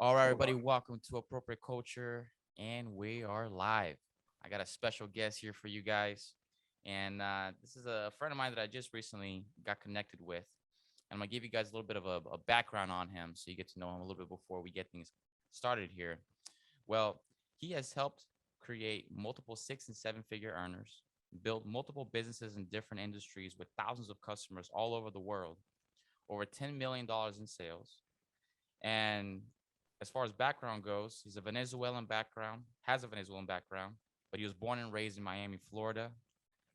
All right, everybody, welcome to Appropriate Culture, and we are live. I got a special guest here for you guys, and this is a friend of mine that I just recently got connected with. And I'm gonna give you guys a little bit of a background on him, so you get to know him a little bit before we get things started here. Well, he has helped create multiple 6 and 7 figure earners, built multiple businesses in different industries with thousands of customers all over the world, over $10 million in sales, and as far as background goes, he's a Venezuelan background, has a Venezuelan background, but he was born and raised in Miami, Florida.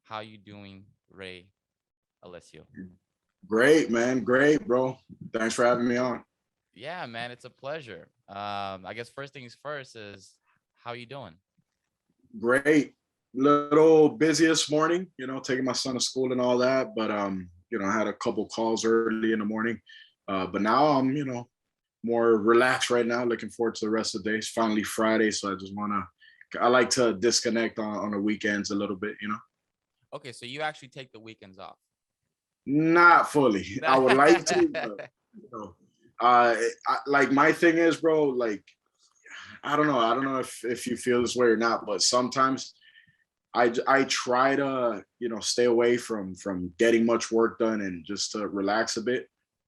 How you doing, Rey Alecio? Great, man. Great, bro. Thanks for having me on. Yeah, man, it's a pleasure. I guess first things first is how you doing? Great. Little busy this morning, taking my son to school and all that. But I had a couple calls early in the morning. But now I'm, more relaxed right now. Looking forward to the rest of the day. It's finally Friday, so I like to disconnect on the weekends a little bit. Okay, so you actually take the weekends off. Not fully. I would like to, but, like my thing is, bro, like I don't know if you feel this way or not, but sometimes I try to stay away from getting much work done and just to relax a bit,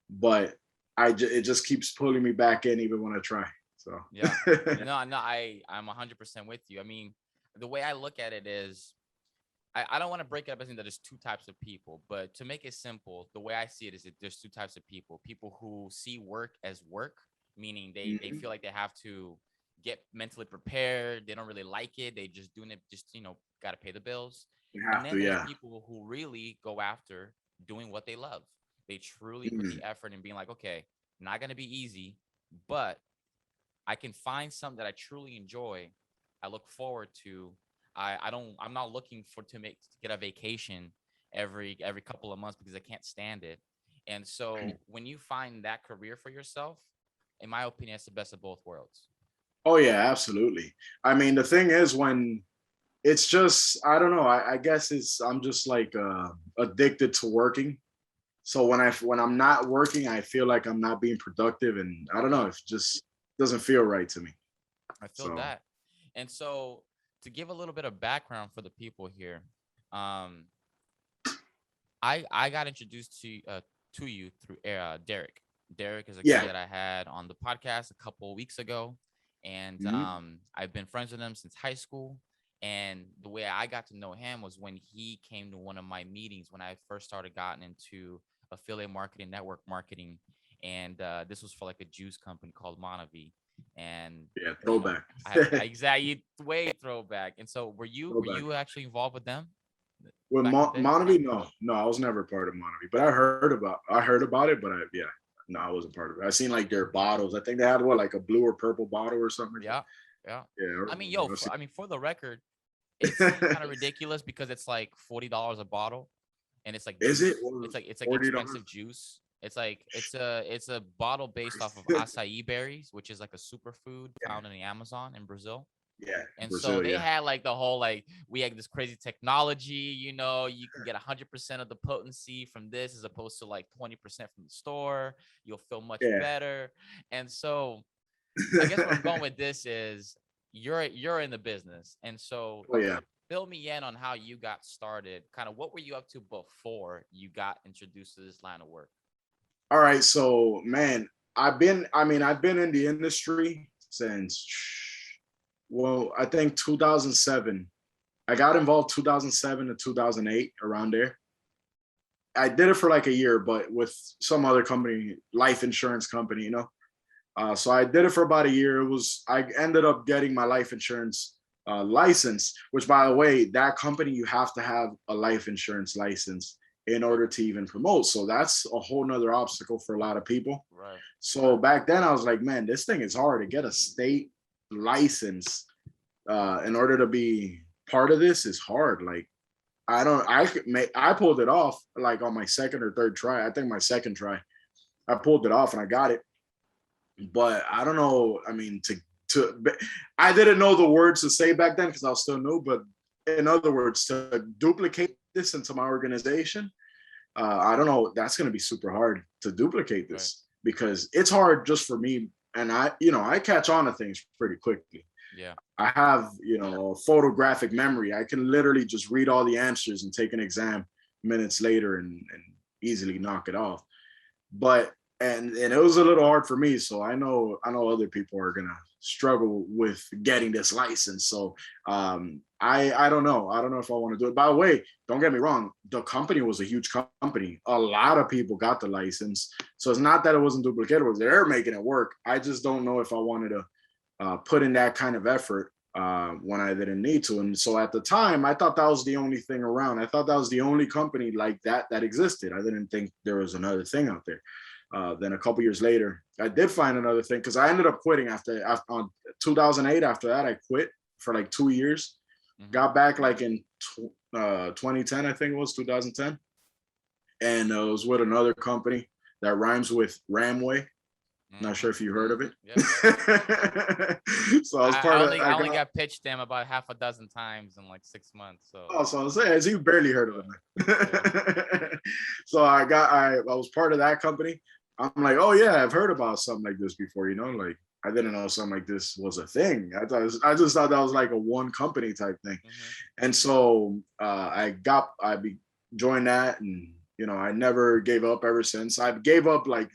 but it just keeps pulling me back in even when I try. So Yeah. No, I'm 100% with you. I mean, the way I look at it is I don't want to break it up as in that there's two types of people, but to make it simple, the way I see it is that there's two types of people. People who see work as work, meaning they Mhm. feel like they have to get mentally prepared. They don't really like it. They just doing it, just, got to pay the bills. You And have then to, there's yeah. people who really go after doing what they love. They truly put Mhm. the effort in being like, okay, not going to be easy, but I can find something that I truly enjoy. I look forward to. I'm not looking for to get a vacation every couple of months because I can't stand it. And so when you find that career for yourself, in my opinion, it's the best of both worlds. Oh yeah, absolutely. I mean, the thing is when it's just I don't know. I guess I'm just like addicted to working. So when I'm not working, I feel like I'm not being productive, and I don't know. Mm-hmm. It just doesn't feel right to me. I feel So that. And so to give a little bit of background for the people here, um, I got introduced to you through Derek. Derek is a guy yeah. that I had on the podcast a couple weeks ago, and Mhm. I've been friends with him since high school. And the way I got to know him was when he came to one of my meetings when I first started gotten into affiliate marketing, network marketing, and this was for like a juice company called Monavi. And Yeah, you know, throwback. I had exactly way throwback. And so, were Throwback. you actually involved with them With back in the day? Monavi, no, I was never part of Monavi, but I heard about it, but yeah, no, I wasn't part of it. I seen like their bottles. I think they had what like a blue or purple bottle or something like that. Yeah, yeah. Yeah, I I mean, remember. for the record, it seems kind of ridiculous because it's like $40 a bottle, and it's like Is it juice. well, It's like $40? expensive juice. It's a bottle based off of acai berries, which is like a superfood Yeah, found in the Amazon in Brazil. yeah, And so Brazil, they yeah, had like the whole like we had this crazy technology, you can get 100% of the potency from this as opposed to like 20% from the store. You'll feel much yeah. better. And so I guess where I'm going with this is you're in the business, and so Oh yeah. fill me in on how you got started. Kind of what were you up to before you got introduced to this line of work? All right, so man, I've been in the industry since, well, I think 2007. I got involved 2007 to 2008 around there. I did it for like a year, but with some other company, life insurance company. So I did it for about a year. I ended up getting my life insurance license, which by the way, that company you have to have a life insurance license in order to even promote. So that's a whole nother obstacle for a lot of people. Right. So back then I was like, man, this thing is hard to get a state license in order to be part of this is hard. Like I don't I pulled it off like on my second or third try. I think my second try. I pulled it off and I got it. But I don't know. I mean, to I didn't know the words to say back then because I was still new. But in other words, to duplicate this into my organization, I don't know. That's going to be super hard to duplicate Right. this because it's hard just for me and I catch on to things pretty quickly. Yeah. I have, photographic memory. I can literally just read all the answers and take an exam minutes later and easily knock it off. But and it was a little hard for me, so I know other people are gonna struggle with getting this license. So I don't know if I want to do it. By the way, don't get me wrong, the company was a huge company. A lot of people got the license, so it's not that it wasn't duplicatable. They're making it work. I just don't know if I wanted to put in that kind of effort when I didn't need to. And so at the time, I thought that was the only thing around. I thought that was the only company like that existed. I didn't think there was another thing out there. Then a couple years later, I did find another thing because I ended up quitting after on 2008. After that, I quit for like 2 years. Mm-hmm. Got back like in 2010, I think it was 2010, and it was with another company that rhymes with Ramway. Not sure if you heard of it. Yep. So I was part of. I only got pitched them about half a dozen times in like 6 months. So. Oh, so I was saying, you barely heard of it. Yeah. So I was part of that company. I'm like, oh yeah, I've heard about something like this before. Like I didn't know something like this was a thing. I just thought that was like a one company type thing. Mm-hmm. And so I joined that, and I never gave up ever since. I gave up, like,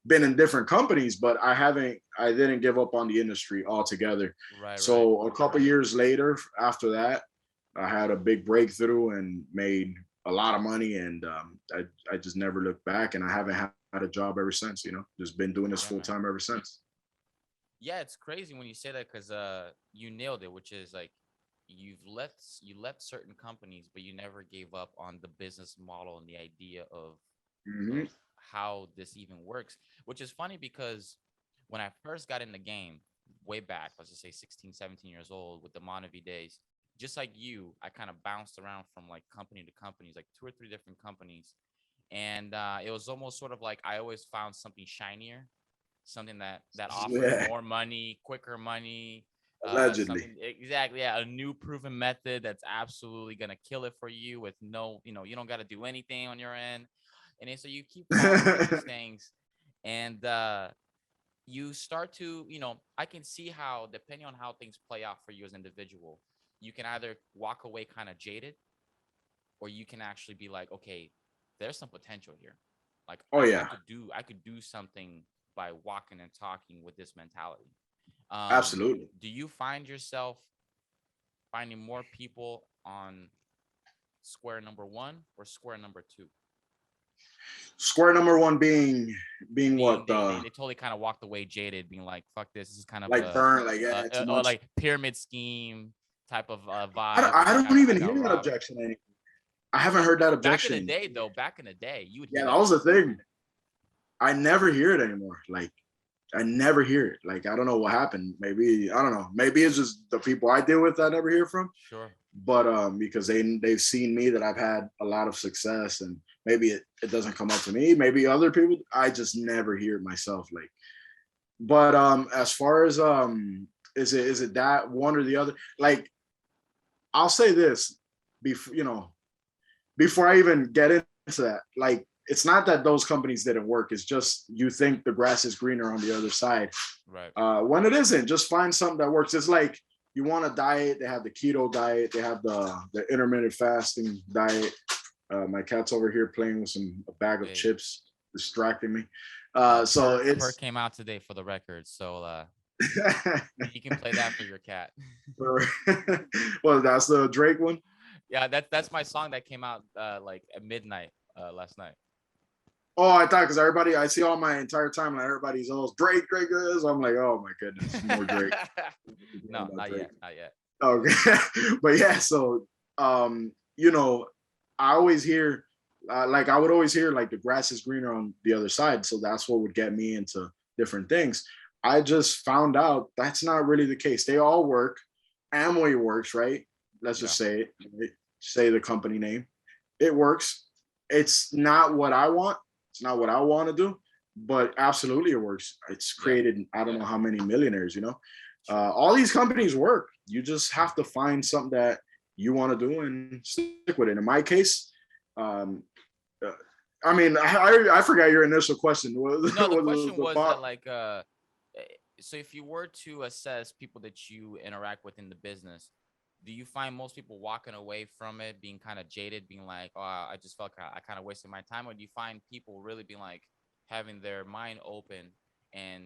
been in different companies, but I didn't give up on the industry altogether. Right. So a couple years later, after that, I had a big breakthrough and made a lot of money, and I just never looked back, and I haven't had a job ever since. Just been doing this full time ever since. Yeah, it's crazy when you say that, because you nailed it, which is like you left certain companies, but you never gave up on the business model and the idea of how this even works, which is funny because when I first got in the game way back, let's just say 16, 17 years old with the Monavi days, just like you, I kind of bounced around from like company to companies, like 2 or 3 different companies. And it was almost sort of like I always found something shinier, something that offered more money, quicker money. Allegedly. Exactly. Yeah. A new proven method that's absolutely going to kill it for you with no, you don't got to do anything on your end. And so you keep following these things, and you start to, I can see how, depending on how things play out for you as an individual, you can either walk away kind of jaded, or you can actually be like, okay, there's some potential here. Like, I could do something by walking and talking with this mentality. Absolutely. Do you find yourself finding more people on square number 1 or square number 2? Square number 1 being what? They totally kind of walked away jaded, being like, "Fuck this! This is kind of like burn, like too much. Or like pyramid scheme type of vibe." I don't even hear that objection anymore. I haven't heard that objection. Back in the day, you would. Yeah, that was the thing. I never hear it anymore. Like, I never hear it. Like, I don't know what happened. Maybe, I don't know. Maybe it's just the people I deal with I never hear from. Sure. But because they've seen me, that I've had a lot of success, and maybe it doesn't come up to me. Maybe other people, I just never hear it myself. Like, but as far as is it that one or the other? Like, I'll say this before I even get into that. Like, it's not that those companies didn't work. It's just you think the grass is greener on the other side. Right. When it isn't, just find something that works. It's like, you want a diet, they have the keto diet, they have the intermittent fasting diet. My cat's over here playing with a bag of chips, distracting me. So it's came out today, for the record. So you can play that for your cat. Well, that's the Drake one. Yeah, that's my song that came out like at midnight last night. Oh, I thought, because I see all my entire time, like, everybody's all Drake is. I'm like, oh my goodness, more Drake. No, not Drake. Not yet. Okay. But yeah, so I always hear I would always hear like the grass is greener on the other side. So that's what would get me into different things. I just found out that's not really the case. They all work. Amway works, right? Let's just say it. Right? Say the company name. It works. It's not what I want. It's not what I want to do, but absolutely it works. It's created, I don't know how many millionaires, all these companies work. You just have to find something that you want to do and stick with it. In my case, I forgot your initial question. No, the question was that, like, so if you were to assess people that you interact with in the business, do you find most people walking away from it being kind of jaded, being like, oh, I just felt I kind of wasted my time? Or do you find people really being like having their mind open and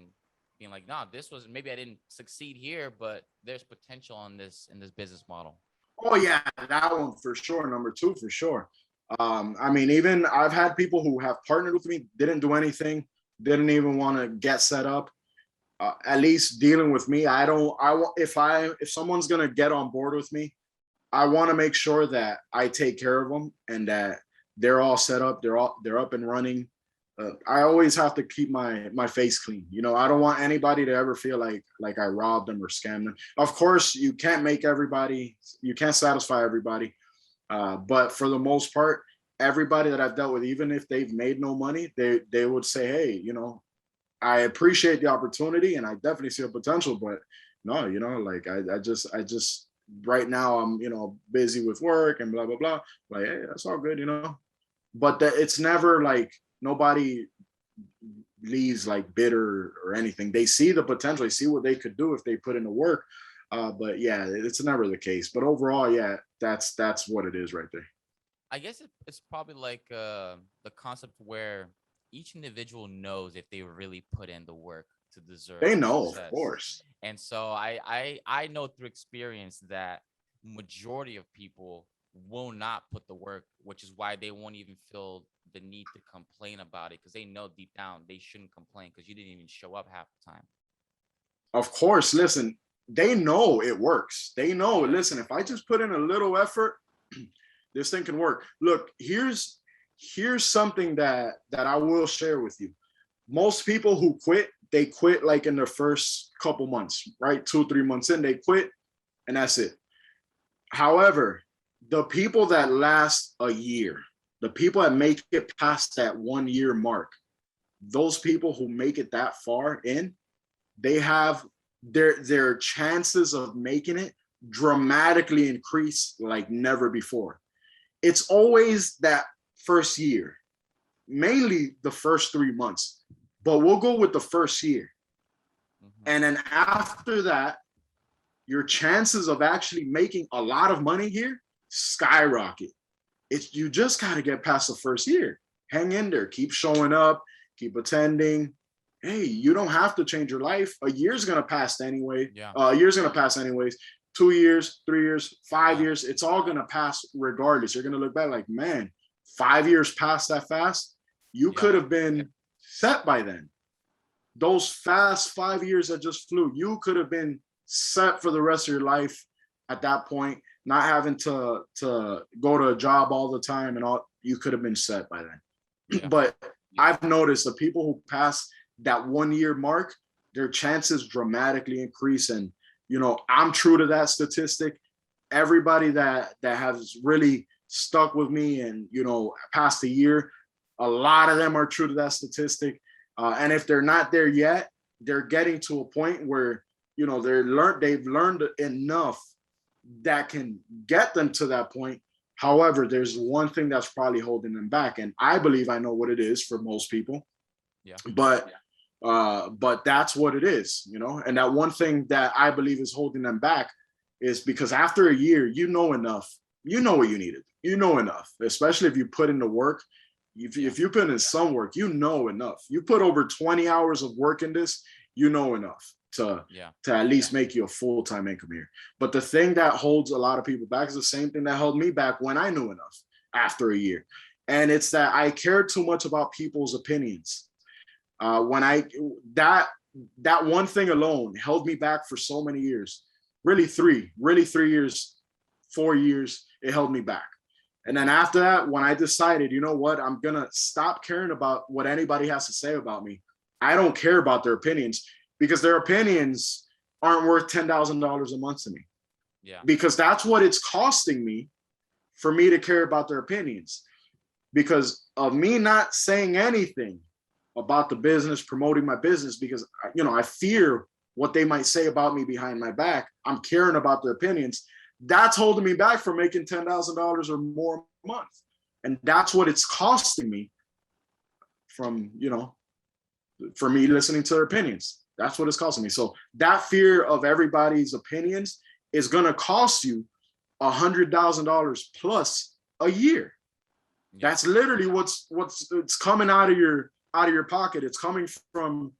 being like, no, this was, maybe I didn't succeed here, but there's potential in this business model? Oh yeah, that one for sure. Number two for sure. I mean, even I've had people who have partnered with me, didn't do anything, didn't even want to get set up. At least dealing with me, I don't. I want if someone's gonna get on board with me, I want to make sure that I take care of them and that they're all set up, they're up and running. I always have to keep my face clean. You know, I don't want anybody to ever feel like I robbed them or scammed them. Of course, you can't make everybody, you can't satisfy everybody, but for the most part, everybody that I've dealt with, even if they've made no money, they would say, hey, you know, I appreciate the opportunity and I definitely see a potential, but no, you know, like I just right now I'm, you know, busy with work and blah blah blah. Like, hey, that's all good, you know. But it's never like nobody leaves like bitter or anything. They see the potential, they see what they could do if they put in the work. But yeah, it's never the case. But overall, yeah, that's what it is right there. I guess it's probably like the concept where each individual knows if they really put in the work to deserve They know, of success. course. And so I know through experience that majority of people will not put the work, which is why they won't even feel the need to complain about it, because they know deep down they shouldn't complain because you didn't even show up half the time. Of course, listen, they know it works. They know, Yeah. listen, if I just put in a little effort, this thing can work. Look, here's something that I will share with you. Most people who quit, they quit like in their first couple months, right? 2 3 months in, they quit, and that's it. However, the people that last a year, the people that make it past that 1 year mark, those people who make it that far in, they have their chances of making it dramatically increase like never before. It's always that first year, mainly the first 3 months, but we'll go with the first year. Mm-hmm. And then after that, your chances of actually making a lot of money here skyrocket. It's you just got to get past the first year. Hang in there, keep showing up, keep attending. Hey, you don't have to change your life. A year's gonna pass anyway. Yeah. A year's gonna pass anyways. 2 years, 3 years, five Yeah. years, it's all gonna pass regardless. You're gonna look back like, man, 5 years passed that fast. You Yeah. could have been set by then. Those fast 5 years that just flew, you could have been set for the rest of your life at that point, not having to go to a job all the time and all. You could have been set by then. Yeah. But I've noticed the people who pass that 1 year mark, their chances dramatically increase. And you know, I'm true to that statistic. Everybody that has really stuck with me and you know past a year, a lot of them are true to that statistic. And if they're not there yet, they're getting to a point where you know they've learned enough that can get them to that point. However, there's one thing that's probably holding them back, and I believe I know what it is for most people. Yeah. But that's what it is, you know. And that one thing that I believe is holding them back is because after a year, you know enough, you know what you needed, you know enough, especially if you put in the work. If you put in some work, you know enough. You put over 20 hours of work in this, you know enough Yeah. to at least make you a full-time income here. But the thing that holds a lot of people back is the same thing that held me back when I knew enough after a year. And it's that I cared too much about people's opinions. When I that one thing alone held me back for so many years. Really 3 years, 4 years, it held me back. And then after that, when I decided, you know what, I'm gonna stop caring about what anybody has to say about me. I don't care about their opinions because their opinions aren't worth $10,000 a month to me. Yeah. Because that's what it's costing me for me to care about their opinions. Because of me not saying anything about the business, promoting my business, because you know I fear what they might say about me behind my back. I'm caring about their opinions. That's holding me back from making $10,000 or more a month, and that's what it's costing me from you know for me listening to their opinions. That's what it's costing me. So that fear of everybody's opinions is going to cost you $100,000 plus a year. Yeah. That's literally what's it's coming out of your pocket. It's coming from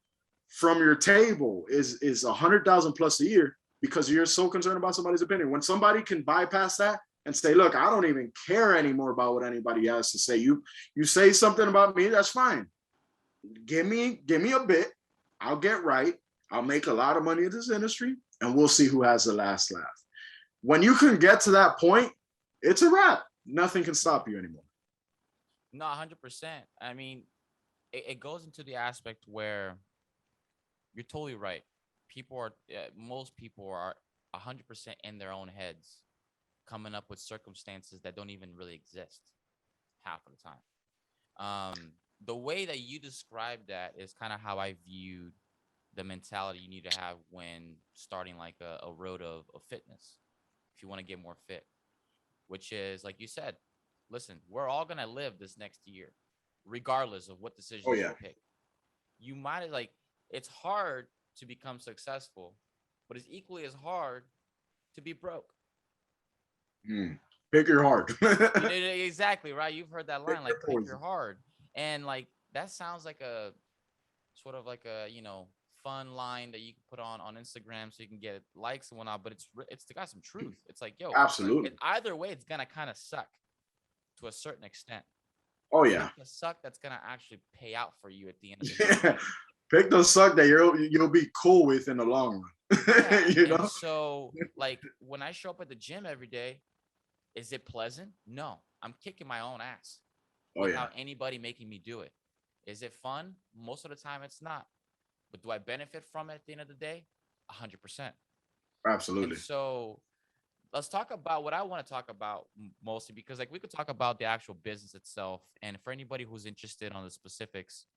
your table is 100,000 plus a year because you're so concerned about somebody's opinion. When somebody can bypass that and say, look, I don't even care anymore about what anybody has to say. You say something about me, that's fine. Give me a bit. I'll get right. I'll make a lot of money in this industry, and we'll see who has the last laugh. When you can get to that point, it's a wrap. Nothing can stop you anymore. No, 100%. I mean, it goes into the aspect where you're totally right. People are, most people are 100% in their own heads, coming up with circumstances that don't even really exist half of the time. The way that you describe that is kind of how I viewed the mentality you need to have when starting like a road of fitness. If you want to get more fit, which is like you said, listen, we're all gonna live this next year, regardless of what Oh decisions you yeah, pick. You might like it's hard to become successful, but it's equally as hard to be broke. pick your heart. You know exactly right. You've heard that Pick line, your like pick your poison. hard, and like that sounds like a sort of like a fun line that you can put on Instagram so you can get likes and whatnot. But it's got some truth. It's like yo, Absolutely. either way, it's gonna kind of suck to a certain extent. Oh Pick yeah. the suck that's gonna actually pay out for you at the end of the day. Pick the suck that you'll be cool with in the long Yeah, run. you and know? so like when I show up at the gym every day, is it pleasant? No, I'm kicking my own ass Oh yeah. without anybody making me do it. Is it fun? Most of the time, it's not. But do I benefit from it at the end of the day? 100%. And Absolutely. so let's talk about what I want to talk about mostly because like we could talk about the actual business itself. And for anybody who's interested on the specifics,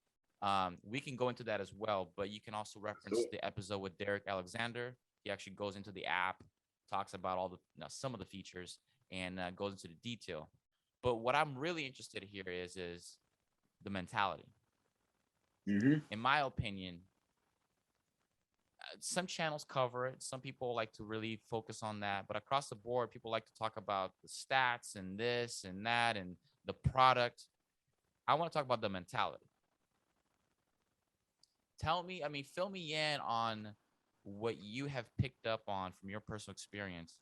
we can go into that as well. But you can also reference the episode with Derek Alexander. He actually goes into the app, talks about all the some of the features, and goes into the detail. But what I'm really interested here is the mentality. Mm-hmm. In my opinion, some channels cover it. Some people like to really focus on that, but across the board, people like to talk about the stats and this and that and the product. I want to talk about the mentality. Tell me, I mean, fill me in on what you have picked up on from your personal experience.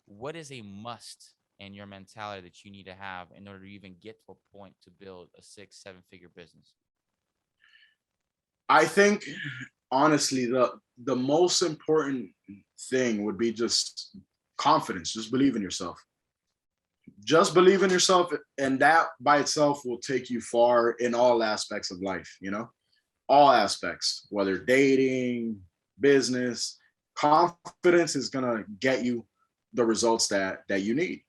What is a must in your mentality that you need to have in order to even get to a point to build a 6, 7 figure business? I think honestly the most important thing would be just confidence. Just believe in yourself. Just believe in yourself, and that by itself will take you far in all aspects of life, you know? All aspects, whether dating, business. Confidence is gonna get you the results that you need.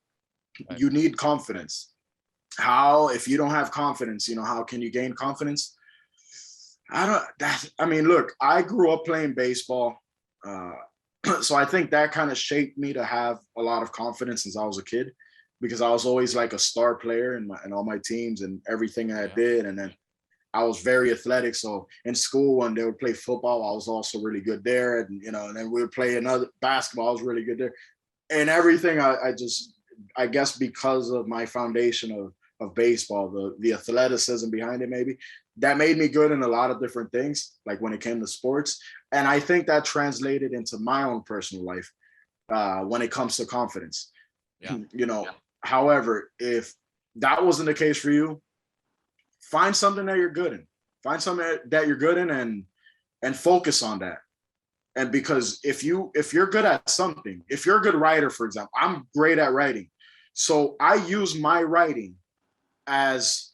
Right. You need confidence. How, if you don't have confidence, you know, how can you gain confidence? I don't that I mean, look, I grew up playing baseball. Uh so I think that kind of shaped me to have a lot of confidence since I was a kid because I was always like a star player in all my teams and everything I Yeah. did. And then I was very athletic. So in school, when they would play football, I was also really good there. And, you know, and then we would play another basketball, I was really good there. And everything, I guess because of my foundation of baseball, the athleticism behind it, maybe that made me good in a lot of different things, like when it came to sports. And I think that translated into my own personal life when it comes to confidence. Yeah. You know, however, if that wasn't the case for you, find something that you're good in. Find something that you're good in and focus on that. And because if you're good at something, if you're a good writer, for example, I'm great at writing. So I use my writing as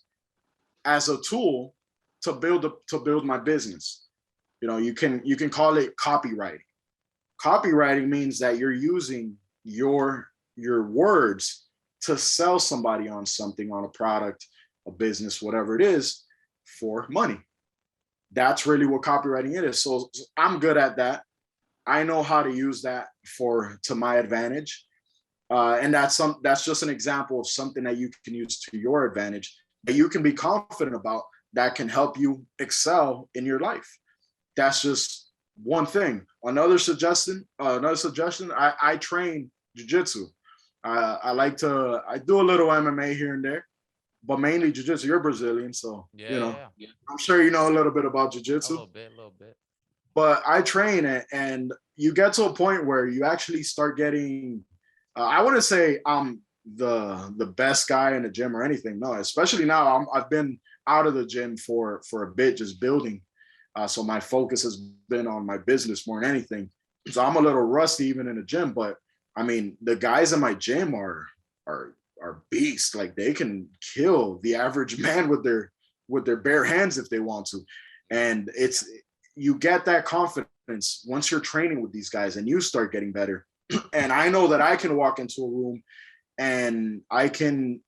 as a tool to build my business. You know, you can call it copywriting. Copywriting means that you're using your words to sell somebody on something, on a product, a business, whatever it is, for money. That's really what copywriting is. So I'm good at that. I know how to use that for to my advantage. And that's just an example of something that you can use to your advantage that you can be confident about that can help you excel in your life. That's just one thing. Another suggestion. I train jujitsu. I do a little MMA here and there, but mainly jujitsu. You're Brazilian, so Yeah, yeah, yeah. I'm sure you know a little bit about jujitsu. A little bit. But I train it, and you get to a point where you actually start getting. I wouldn't say I'm the best guy in the gym or anything. No, especially now I've been out of the gym for a bit, just building. So my focus has been on my business more than anything. So I'm a little rusty even in the gym, but I mean the guys in my gym are beasts. Like they can kill the average man with their bare hands if they want to. And it's you get that confidence once you're training with these guys and you start getting better. And I know that I can walk into a room and I can,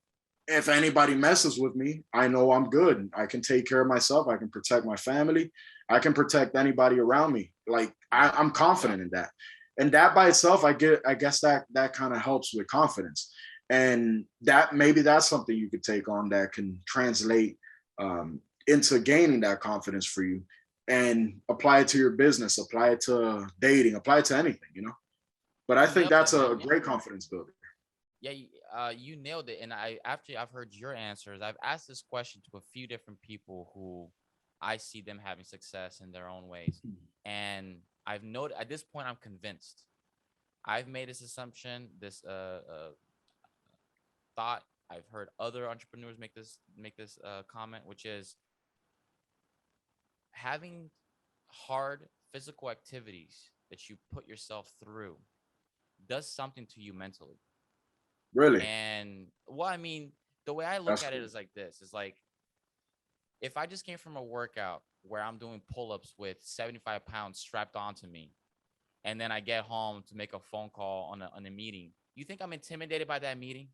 if anybody messes with me, I know I'm good. I can take care of myself. I can protect my family. I can protect anybody around me. Like I'm confident in that. And that by itself, I guess that kind of helps with confidence. And that maybe that's something you could take on that can translate into gaining that confidence for you and apply it to your business, apply it to dating, apply it to anything. But I You think nailed that's it, a man. great confidence builder. Yeah, you nailed it. And after I've heard your answers, I've asked this question to a few different people who I see them having success in their own ways. And I've noted at this point, I'm convinced. I've made this assumption, this thought. I've heard other entrepreneurs make this comment, which is having hard physical activities that you put yourself through does something to you mentally. Really, And well, I mean, the way I look that's at it cool. is like this: it's like if I just came from a workout where I'm doing pull-ups with 75 pounds strapped onto me, and then I get home to make a phone call on a meeting. You think I'm intimidated by that meeting?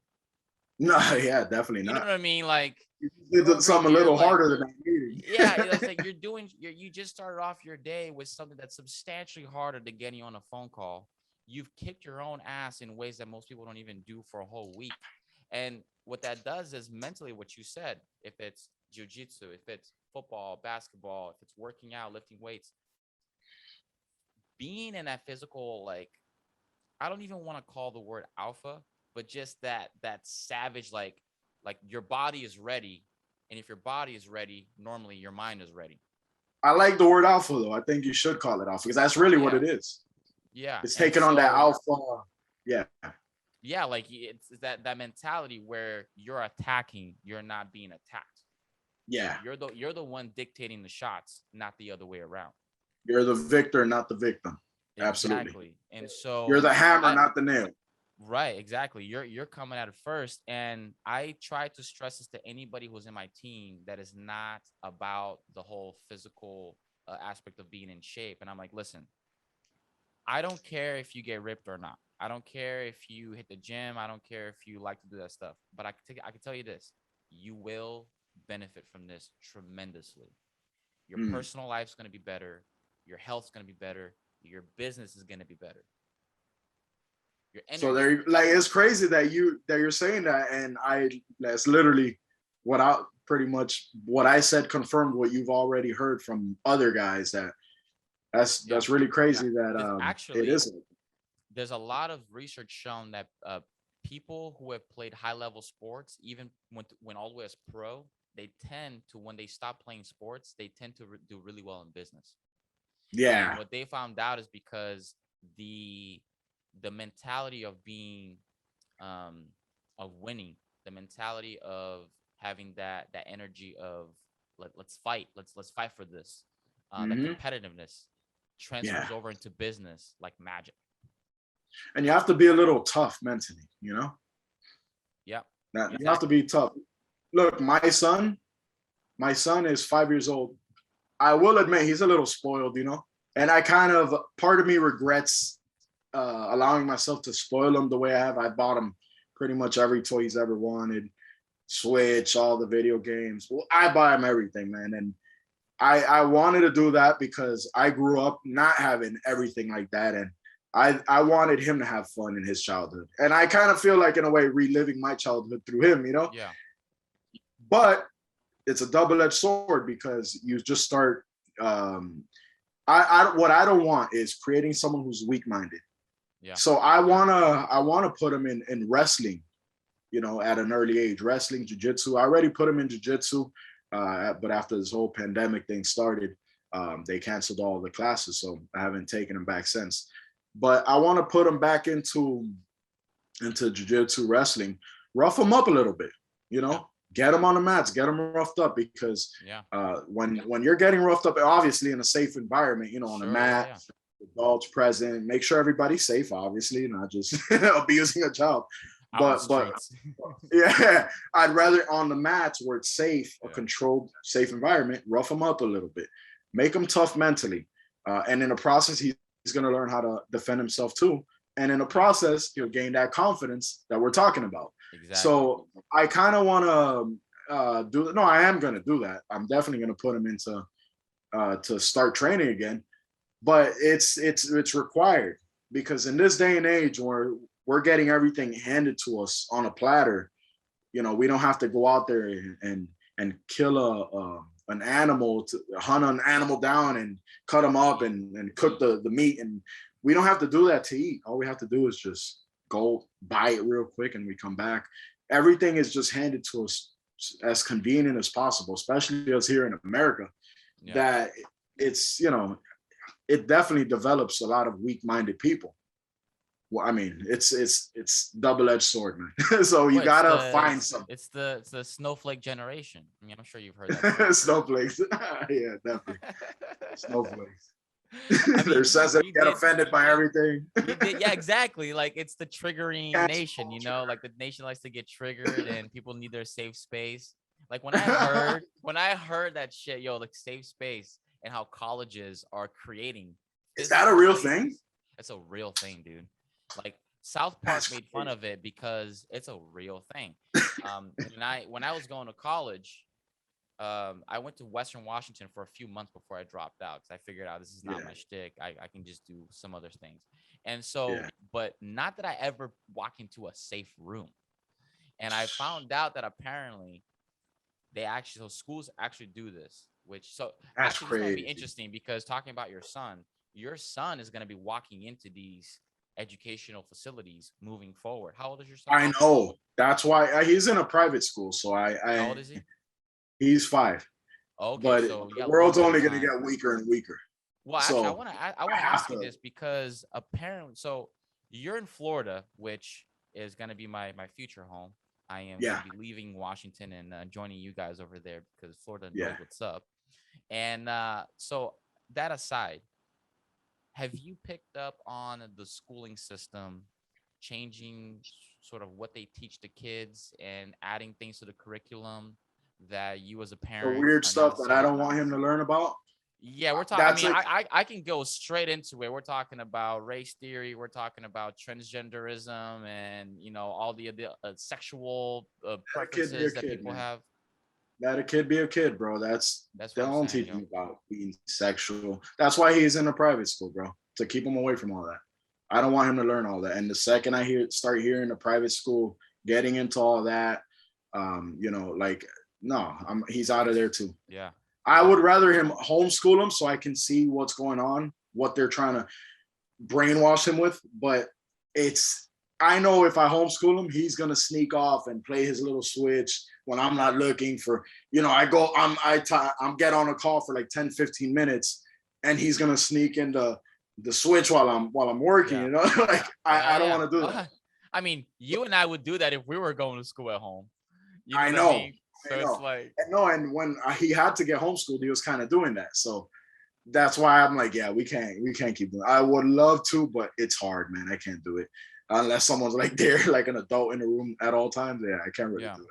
No, yeah, definitely You know not. what I mean? Like You you're did over something a here, little like harder than that meeting. yeah, it's like you just started off your day with something that's substantially harder than getting on a phone call. You've kicked your own ass in ways that most people don't even do for a whole week. And what that does is mentally what you said, if it's jujitsu, if it's football, basketball, if it's working out, lifting weights, being in that physical, like I don't even want to call the word alpha, but just that savage, like your body is ready. And if your body is ready, normally your mind is ready. I like the word alpha though. I think you should call it alpha because that's really what Yeah. it is. Yeah. It's And taking on that so alpha. Yeah, yeah, like it's that mentality where you're attacking, you're not being attacked. yeah. You're the one dictating the shots, not the other way around. You're the victor, not the victim. Absolutely. Exactly. And You're so the hammer, I not the nail. right, exactly. You're coming at it first. And I try to stress this to anybody who's in my team that is not about the whole physical aspect of being in shape. And I'm like, listen, I don't care if you get ripped or not. I don't care if you hit the gym. I don't care if you like to do that stuff. But I can tell you this: you will benefit from this tremendously. Your Mm. personal life's going to be better. Your health's going to be better. Your business is going to be better. Your So energy. there, like, it's crazy that you're saying that, and that's literally what I pretty much what I said confirmed what you've already heard from other guys. Yeah. That's really crazy that There's it actually is. there's a lot of research shown that people who have played high level sports, even when all the way as pro, they tend to when they stop playing sports, they tend to do really well in business. And Yeah. what they found out is because the the mentality of being um of winning, the mentality of having that energy of let's fight, let's fight for this, that Hmm. competitiveness Yeah. transfers over into business like magic. And you have to be a little tough mentally, you know? Yeah, That you have to exactly. be tough. Look, my son is 5 years old. I will admit he's a little spoiled, you know? And I kind of part of me regrets allowing myself to spoil him the way I have. I bought him pretty much every toy he's ever wanted, Switch, all the video games. Well, I buy him everything, man. And I wanted to do that because I grew up not having everything like that. And I wanted him to have fun in his childhood. And I kind of feel like, in a way, reliving my childhood through him, you know? Yeah, But it's a double edged sword because you just start um, what I don't want is creating someone who's weak-minded. Yeah. So I wanna put him in wrestling, at an early age, wrestling, jiu-jitsu. I already put him in jiu-jitsu, but after this whole pandemic thing started, they canceled all the classes, so I haven't taken him back since. But I want to put him back into jiu-jitsu, wrestling, rough him up a little bit, Yeah. get him on the mats, get him roughed up, because Yeah. when you're getting roughed up, obviously in a safe environment, on the Sure. Yeah. mat, Yeah. adults present, make sure everybody's safe, obviously, not just abusing a child. Out in the But streets. yeah, I'd rather on the mats where it's safe, a Yeah. controlled, safe environment, rough him up a little bit, make him tough mentally, and in the process, he's going to learn how to defend himself too. And in the Yeah. process, he'll gain that confidence that we're talking about. Exactly. So I kind of want to do. No, I am going to do that. I'm definitely going to put him into to start training again. But it's required, because in this day and age where we're getting everything handed to us on a platter, we don't have to go out there and kill an animal, to hunt an animal down and cut them up and cook the meat, and we don't have to do that to eat. All we have to do is just go buy it real quick and we come back. Everything is just handed to us as convenient as possible, especially us here in America. Yeah. That it's it definitely develops a lot of weak-minded people. Well, I mean, it's double-edged sword, man. So you Well, it's gotta the find it's some it's the it's the snowflake generation. I mean, I'm sure you've heard that term. snowflakes. Yeah, definitely snowflakes. I They're mean, sensitive, we get did offended by everything. we did yeah, exactly. Like it's the triggering Cancel nation, culture. like the nation likes to get triggered and people need their safe space. Like when I heard that shit, yo, like safe space and how colleges are creating Is that a physical real thing? spaces. It's a real thing, dude. Like South Park That's made fun crazy. of it because it's a real thing. When I was going to college, I went to Western Washington for a few months before I dropped out because I figured out this is not Yeah, my shtick. I can just do some other things. And so, yeah. but not that I ever walk into a safe room. And I found out that apparently so schools actually do this, which, so That's actually, this might be crazy. interesting because talking about your son is going to be walking into these educational facilities moving forward. How old is your son? I know. That's why he's in a private school. So How old is he? he's 5, Okay, but so you the got a little world's bit of only going to time. get weaker and weaker. Well, actually, I So want to I I want to have ask you to. this because apparently, so you're in Florida, which is going to be my future home. I am going Yeah, to be leaving Washington and joining you guys over there because Florida knows yeah. what's up. And so that aside, have you picked up on the schooling system changing sort of what they teach the kids and adding things to the curriculum that you as a The parent weird are not stuff that I necessarily? don't want him to learn about. Yeah, we're talking. I That's mean, like I can go straight into it. We're talking about race theory. We're talking about transgenderism, and all the sexual let a kid be a preferences that kid, people man. have. Let a kid be a kid, bro. That's That's they what I'm don't saying, teach yo. him about being sexual. That's why he's in a private school, bro. To keep him away from all that. I don't want him to learn all that. And the second I start hearing the private school getting into all that, like no, he's out of there too. Yeah, I would yeah, rather him homeschool him so I can see what's going on, what they're trying to brainwash him with. But it's I know if I homeschool him, he's gonna sneak off and play his little switch when I'm not looking for. I go, I'm get on a call for like 10, 15 minutes, and he's gonna sneak in the switch while I'm working. yeah, Like I don't yeah. want to do that. I mean, you and I would do that if we were going to school at home. You know I what I know, mean? I So it's know, like, and no, and when he had to get homeschooled, he was kind of doing that. So that's why I'm like, yeah, we can't keep doing it. I would love to, but it's hard, man. I can't do it unless someone's like there, like an adult in the room at all times. Yeah, I can't really yeah, do it.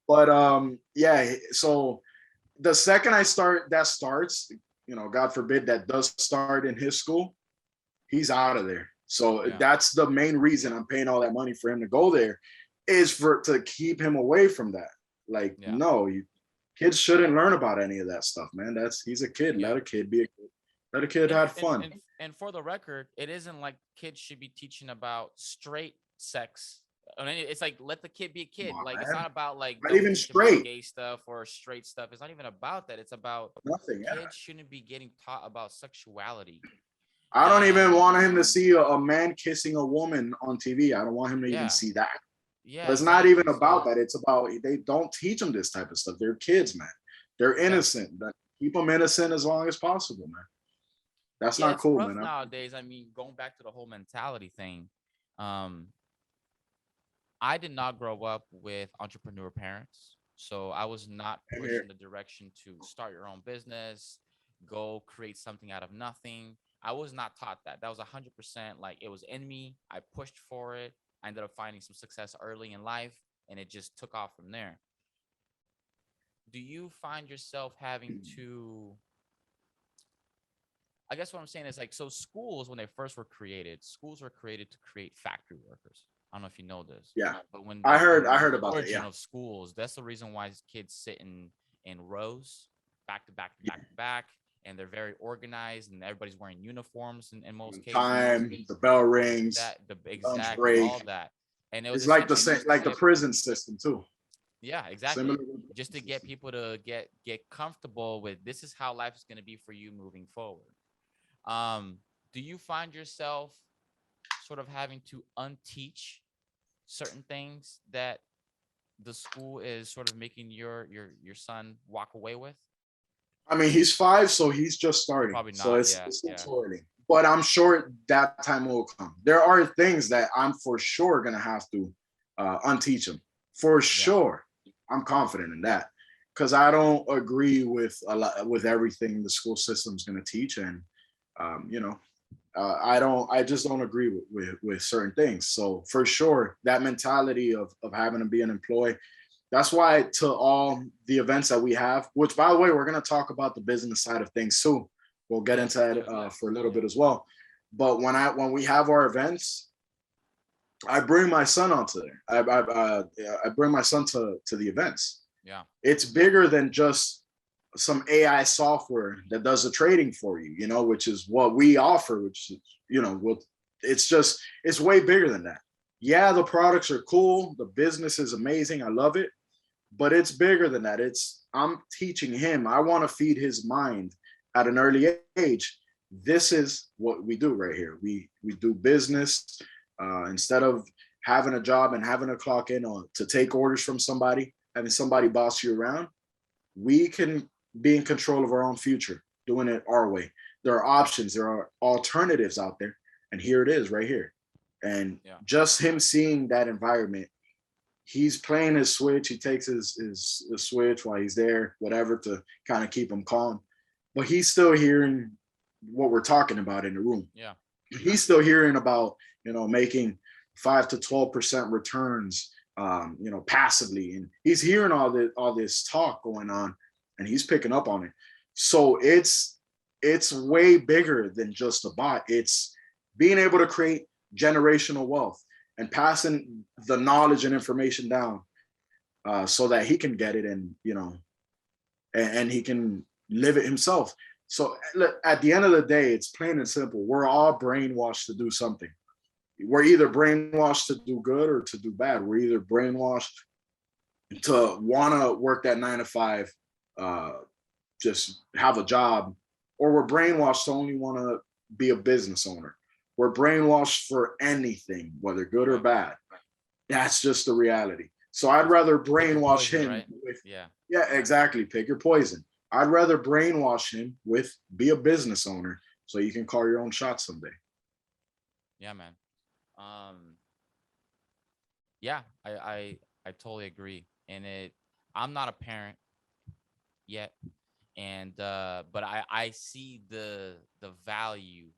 But yeah. So the second that starts, God forbid that does start in his school, he's out of there. So yeah, that's the main reason I'm paying all that money for him to go there, is to keep him away from that. Like, yeah, no, kids shouldn't learn about any of that stuff, man. He's a kid. yeah. Let a kid be a kid. Let a kid and have and fun. and and for the record, it isn't like kids should be teaching about straight sex It's like, let the kid be a Come kid. on, Like, it's man. not about like, Not don't even teach them about straight. gay stuff or straight stuff. It's not even about that. It's about Nothing. Yeah. kids shouldn't be getting taught about sexuality. I don't even And want him to see a man kissing a woman on TV. I don't want him to even yeah, see that. yeah, But it's not even exactly. about So that. It's about they don't teach them this type of stuff. They're kids, man. They're yeah, innocent. Keep them innocent as long as possible, man. That's yeah, not it's cool, rough man. nowadays. I mean, going back to the whole mentality thing, um, I did not grow up with entrepreneur parents. So I was not I'm pushed here. in the direction to start your own business, go create something out of nothing. I was not taught that. That was 100% like it was in me. I pushed for it. I ended up finding some success early in life and it just took off from there. Do you find yourself having to, I guess what I'm saying is like, so schools, when they first were created, schools were created to create factory workers. I don't know if you know this, Yeah. but when I like heard the I heard about that. origin Yeah. of schools, that's the reason why kids sit in rows, back to back to Yeah. back to back, and they're very organized, and everybody's wearing uniforms in most cases. Time, the bell rings, That the lunch exactly break. all that, and it was It's like the essentially same just to like the get, prison system too. yeah, Similar exactly, to the just to prison get system. people to get comfortable with this is how life is going to be for you moving forward. Um, do you find yourself sort of having to unteach certain things that the school is sort of making your son walk away with? I mean, he's 5, so he's just Oh, starting. probably So not. Yeah, it's yeah, still early. But I'm sure that time will come. There are things that I'm for sure gonna have to unteach him. For yeah, sure, I'm confident in that because I don't agree with a lot with everything the school system's gonna teach, and you know, I don't. I just don't agree with certain things. So for sure, that mentality of having to be an employee, that's why to all the events that we have, which by the way, we're going to talk about the business side of things too. We'll get yeah. into Let's do that it. for a little Yeah, bit as well. But when we have our events, I bring my son onto there. I bring my son to the events. yeah, It's bigger than just some AI software that does the trading for you, which is what we offer, which is, what it's just, it's way bigger than that. Yeah, the products are cool. The business is amazing. I love it, but it's bigger than that. I'm teaching him. I want to feed his mind at an early age. This is what we do right here. We do business instead of having a job and having to clock in on to take orders from somebody, having somebody boss you around. We can be in control of our own future, doing it our way. There are options. There are alternatives out there, and here it is right here. And yeah. just him seeing that environment, he's playing his switch. He takes his switch while he's there, whatever, to kind of keep him calm. But he's still hearing what we're talking about in the room. Yeah. He's still hearing about making 5 to 12% returns, passively, and he's hearing all this talk going on, and he's picking up on it. So it's way bigger than just a bot. It's being able to create generational wealth and passing the knowledge and information down so that he can get it and and he can live it himself. So look, at the end of the day, it's plain and simple. We're all brainwashed to do something. We're either brainwashed to do good or to do bad. We're either brainwashed to want to work that 9 to 5, uh, just have a job, or we're brainwashed to only want to be a business owner. We're brainwashed for anything, whether good or Right. bad. That's just the reality. So I'd It's rather pick your brainwash poison, him right? with, Yeah. yeah, exactly. Pick your poison. I'd rather brainwash him with be a business owner so you can call your own shot someday. Yeah, man. Um, yeah, I totally agree. And I'm not a parent yet, and but I see the value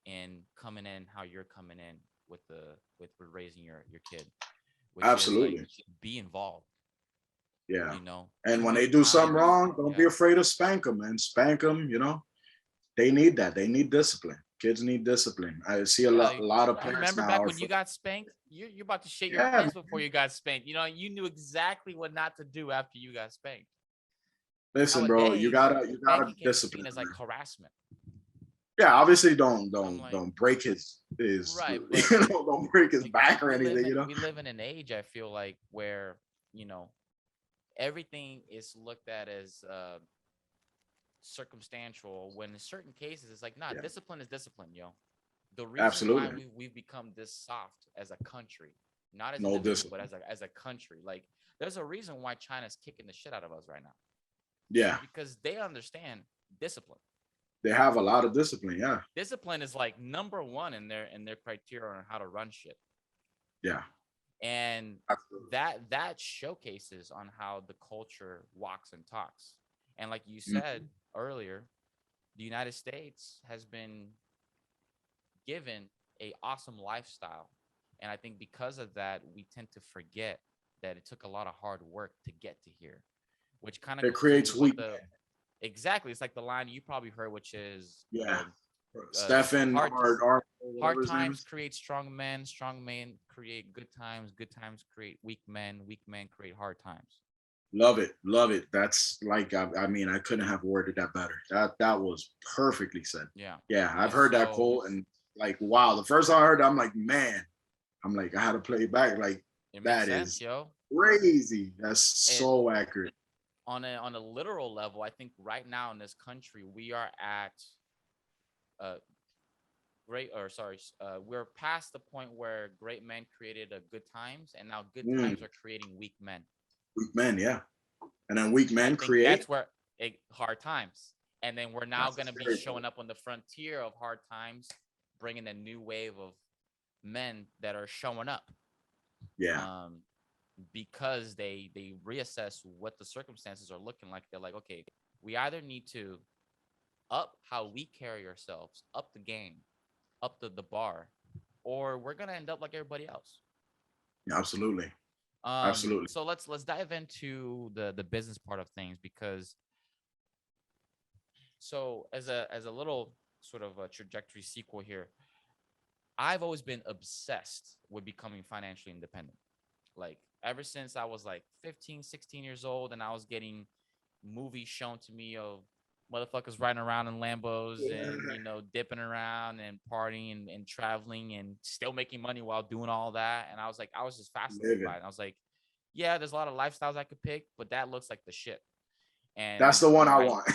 in coming in how you're coming in with raising your kid, which is like, Absolutely. be involved, Yeah. And give when your they do something time. wrong, don't be Yeah. afraid to spank them, man. Spank them. They need that. They need discipline. Kids need discipline. I see a Yeah, lot, a lot of you parents remember now back are, when you got spanked? You're about to shit your yeah, pants before you got spanked. You knew exactly what not to do after you got spanked. listen, bro, you Nowadays, gotta spanking can be discipline seen as them, like man. harassment. Yeah, obviously I'm like, don't break his right, but you know, don't break his like back or anything, you know. we live in an age, I feel like, where, you know, everything is looked at as circumstantial, when in certain cases it's like, nah, Yeah, discipline is discipline, yo. The reason why absolutely. we've become this soft as a country, not as No individual, but discipline. as a country, like, there's a reason why China's kicking the shit out of us right now. Yeah, It's because they understand discipline. they have a lot of discipline. Yeah, Discipline is like number one in their criteria on how to run shit. yeah, And absolutely. that showcases on how the culture walks and talks. And like you said Mhm. earlier, the United States has been given a awesome lifestyle, and I think because of that we tend to forget that it took a lot of hard work to get to here, which kind of It goes into creates what weak. the exactly, it's like the line you probably heard, which is Yeah, uh Stephen hard whatever hard his name times is. create strong men create good times create weak men create hard times. Love it, love it. That's like I mean, I couldn't have worded that better. That was perfectly said. Yeah. Yeah, I've And heard that so quote and like wow. The first time I heard that, I'm like, man, I'm like, I had to play it back. Like it makes that sense, is yo. crazy. That's And so accurate. on a literal level, I think right now in this country we are at uh great or sorry we're past the point where great men created a good times, and now good Mm, times are creating weak men. weak men, yeah. And then weak And I men think create. that's where hard times, and then we're now That's the going to be scary part. showing up on the frontier of hard times, bringing a new wave of men that are showing up, Yeah, um because they reassess what the circumstances are looking like. They're like, okay, we either need to up how we carry ourselves, up the game, up the bar, or we're gonna end up like everybody else. absolutely, absolutely. So let's dive into the business part of things, because so as a little sort of a trajectory sequel here, I've always been obsessed with becoming financially independent. Like ever since I was like 15, 16 years old, and I was getting movies shown to me of motherfuckers riding around in Lambos and, you know, dipping around and partying and traveling and still making money while doing all that. And I was like, I was just fascinated by Living. it. And I was like, yeah, there's a lot of lifestyles I could pick, but that looks like the shit. That's And the one I I want.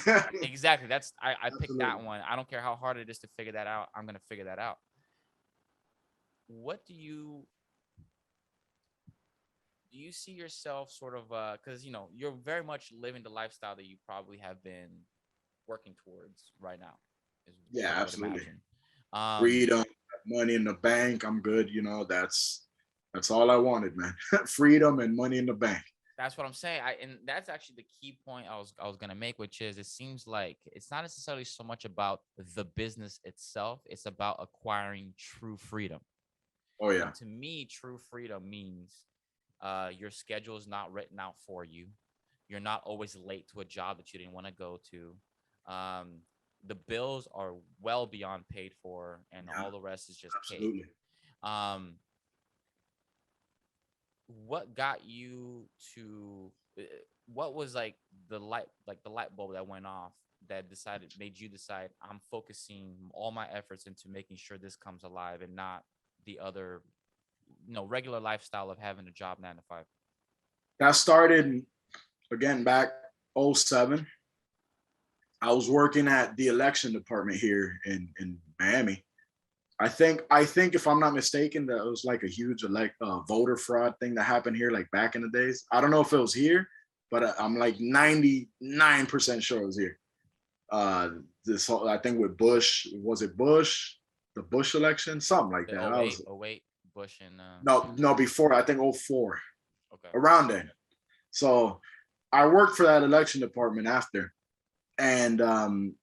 exactly, I picked that Absolutely. one. I don't care how hard it is to figure that out. I'm gonna figure that out. What do you see yourself sort of because you know you're very much living the lifestyle that you probably have been working towards right now, is Yeah, what I would absolutely. imagine. Um, Freedom, money in the bank. I'm good. You know, that's all I wanted, man. Freedom and money in the bank. that's what I'm saying. And that's actually the key point I was gonna make, which is it seems like it's not necessarily so much about the business itself; it's about acquiring true freedom. Oh yeah, And to me, true freedom means your schedule is not written out for you. You're not always late to a job that you didn't want to go to. Um, the bills are well beyond paid for, and yeah, all the rest is just cake. absolutely. Um, what got you to? What was like the light bulb that went off that decided made you decide I'm focusing all my efforts into making sure this comes alive and not the other, regular lifestyle of having a job 9 to 5. That started again back '07. I was working at the election department here in Miami. I think if I'm not mistaken, that it was like a huge voter fraud thing that happened here like back in the days. I don't know if it was here, but I'm like 99% sure it was here. Uh, this whole I think with Bush, was it Bush, the Bush election, something like The that. oh I 08, was oh 08 Bush and no before I think '04 okay. around then. So I worked for that election department after. And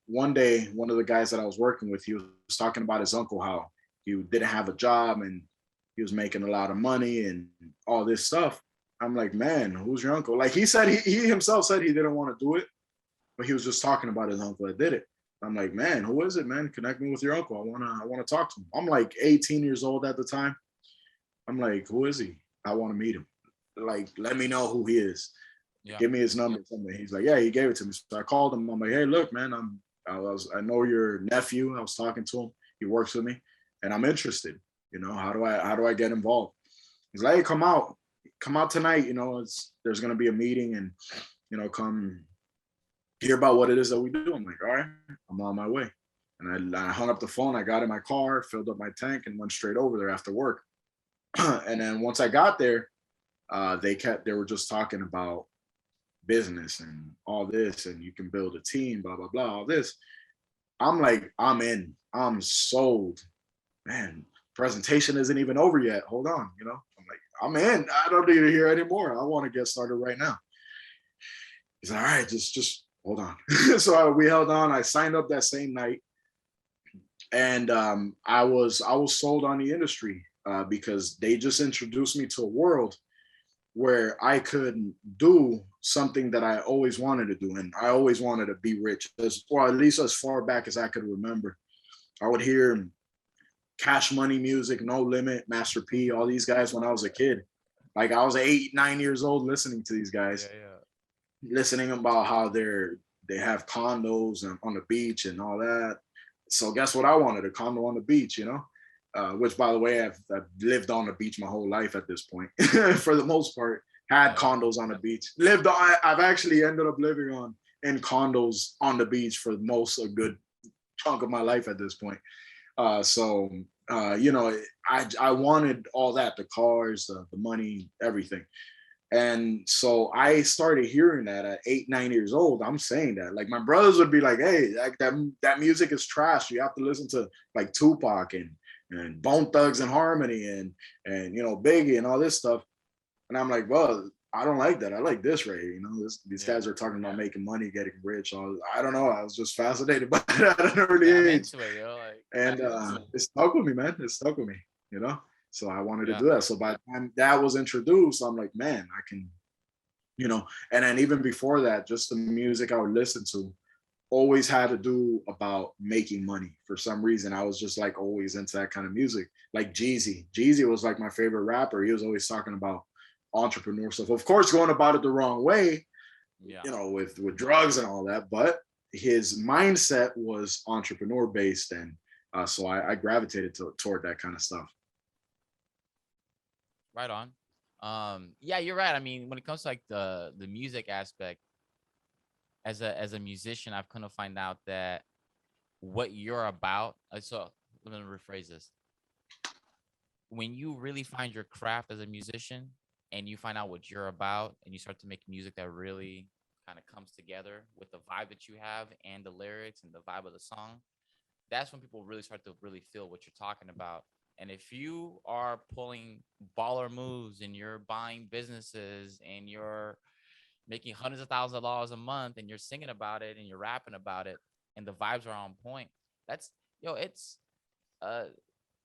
one day, one of the guys that I was working with, he was talking about his uncle, how he didn't have a job and he was making a lot of money and all this stuff. I'm like, man, who's your uncle? Like he said, he himself said he didn't want to do it, but he was just talking about his uncle that did it. I'm like, man, who is it, man? Connect me with your uncle. I wanna talk to him. I'm like 18 years old at the time. I'm like, who is he? I want to meet him. Like, let me know who he is. Yeah. Give me his number. Something. He's like, yeah, he gave it to me. So I called him. I'm like, hey, look, man, I know your nephew. I was talking to him. He works with me, and I'm interested. You know, how do I get involved? He's like, hey, come out tonight. You know, there's gonna be a meeting, and you know, come hear about what it is that we do. I'm like, all right, I'm on my way. And I hung up the phone. I got in my car, filled up my tank, and went straight over there after work. And then once I got there, they were just talking about business and all this, and you can build a team, blah blah blah, all this. I'm like, I'm in. I'm sold. Man, presentation isn't even over yet. Hold on, you know. I'm like, I'm in. I don't need to hear anymore. I want to get started right now. He's like, all right, just hold on. So we held on. I signed up that same night, and I was sold on the industry because they just introduced me to a world where I could do something that I always wanted to do, and I always wanted to be rich, or at least as far back as I could remember. I would hear Cash Money music, No Limit, Master P, all these guys when I was a kid. Like I was 8, 9 years old listening to these guys, Yeah, yeah. listening about how they have condos and on the beach and all that. So guess what? I wanted a condo on the beach, you know. Which, by the way, I've lived on the beach my whole life at this point, for the most part. Had Yeah. condos on the beach. Lived on. I've actually ended up living on in condos on the beach for most a good chunk of my life at this point. So you know, I wanted all that, the cars, the money, everything. And so I started hearing that at 8, 9 years old. I'm saying that. Like my brothers would be like, hey, like that music is trash. You have to listen to like Tupac and Bone Thugs and Harmony and you know, Biggie and all this stuff. And I'm like, well, I don't like that. I like this, Ray. You know, these Yeah. guys are talking about making money, getting rich. I don't know. I was just fascinated by that at an early Yeah, I'm age. into it, yo. Like, And it stuck with me, man. It stuck with me, you know? So I wanted to yeah. do that. So by the time that was introduced, I'm like, man, I can, you know. And then even before that, just the music I would listen to always had to do about making money. For some reason, I was just like always into that kind of music. Like Jeezy. Jeezy was like my favorite rapper. He was always talking about entrepreneur stuff. Of course, going about it the wrong way, Yeah. you know, with drugs and all that. But his mindset was entrepreneur based, and so I gravitated toward that kind of stuff. Right on. Yeah, you're right. I mean, when it comes to like the music aspect, as a musician, I've kind of find out that what you're about. So let me rephrase this. When you really find your craft as a musician and you find out what you're about and you start to make music that really kind of comes together with the vibe that you have and the lyrics and the vibe of the song, that's when people really start to really feel what you're talking about. And if you are pulling baller moves and you're buying businesses and you're making hundreds of thousands of dollars a month and you're singing about it and you're rapping about it and the vibes are on point, that's it's uh